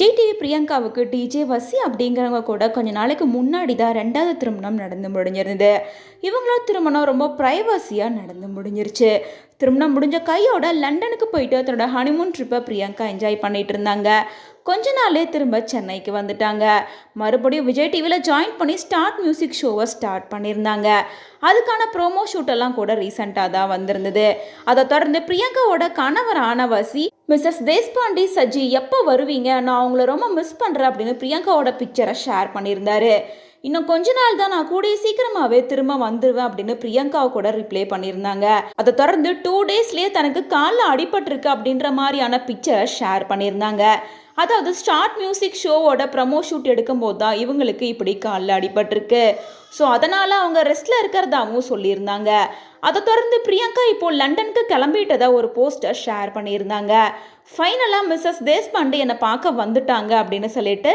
Vijay TV பிரியங்காவுக்கு DJ வசி அப்படிங்கிறவங்க கூட கொஞ்ச நாளைக்கு முன்னாடி தான் ரெண்டாவது திருமணம் நடந்து முடிஞ்சிருந்தது. இவங்களோட திருமணம் ரொம்ப ப்ரைவசியாக நடந்து முடிஞ்சிருச்சு. திருமணம் முடிஞ்ச கையோட லண்டனுக்கு போயிட்டு தன்னோட ஹனிமூன் ட்ரிப்பை பிரியங்கா என்ஜாய் பண்ணிட்டு இருந்தாங்க. கொஞ்ச நாளே திரும்ப சென்னைக்கு வந்துட்டாங்க. மறுபடியும் விஜய் டிவியில் ஜாயின் பண்ணி ஸ்டார்ட் மியூசிக் ஷோவை ஸ்டார்ட் பண்ணியிருந்தாங்க. அதுக்கான ப்ரோமோ ஷூட்டெல்லாம் கூட ரீசெண்டாக தான் வந்திருந்தது. அதை தொடர்ந்து பிரியங்காவோட கணவரான வசி மிஸ்ஸஸ் தேஷ்பாண்டே சஜி எப்போ வருவீங்க, நான் உங்களை ரொம்ப மிஸ் பண்ணுறேன் அப்படின்னு பிரியங்காவோட பிக்சரை ஷேர் பண்ணியிருந்தாரு. இன்னும் கொஞ்ச நாள் தான், நான் கூடிய சீக்கிரமாகவே திரும்ப வந்துடுவேன் அப்படின்னு பிரியங்காவை கூட ரிப்ளை பண்ணியிருந்தாங்க. அதை தொடர்ந்து 2 டேஸ்லேயே தனக்கு காலில் அடிபட்டிருக்கு அப்படின்ற மாதிரியான பிக்சரை ஷேர் பண்ணியிருந்தாங்க. அதாவது ஸ்டார்ட் மியூசிக் ஷோவோட ப்ரமோ ஷூட் எடுக்கும்போது தான் இவங்களுக்கு இப்படி காலில் அடிபட்டிருக்கு. ஸோ அதனால் அவங்க ரெஸ்ட்டில் இருக்கிறதாவும் சொல்லியிருந்தாங்க. அதை தொடர்ந்து பிரியங்கா இப்போ லண்டனுக்கு கிளம்பிட்டதா ஒரு போஸ்டர் ஷேர் பண்ணியிருந்தாங்க. ஃபைனலாக மிஸ்ஸஸ் தேஷ்பாண்டே என்னை பார்க்க வந்துட்டாங்க அப்படின்னு சொல்லிட்டு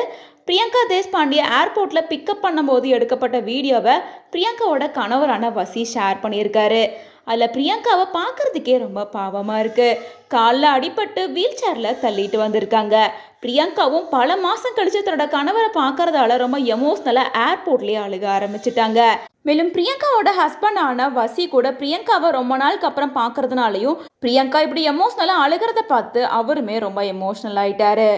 பிரியங்கா தேஷ்பாண்டியை ஏர்போர்ட்டில் பிக்கப் பண்ணும்போது எடுக்கப்பட்ட வீடியோவை பிரியங்காவோட கணவரான வசி ஷேர் பண்ணியிருக்காரு. அதில் பிரியங்காவை பார்க்குறதுக்கே ரொம்ப பாவமாக இருக்குது. காலில் அடிபட்டு வீல் சேரில் தள்ளிட்டு வந்திருக்காங்க. பிரியங்காவும் பல மாதம் கழித்து தன்னோட கணவரை பார்க்கறதால ரொம்ப எமோஷ்னலாக ஏர்போர்ட்லேயே அழுக ஆரம்பிச்சிட்டாங்க. மேலும் பிரியங்காவோட ஹஸ்பண்டான வசி கூட பிரியங்காவை ரொம்ப நாளுக்கு அப்புறம் பார்க்கறதுனாலையும் பிரியங்கா இப்படி எமோஷ்னலாக அழுகிறத பார்த்து அவருமே ரொம்ப எமோஷ்னல் ஆயிட்டாரு.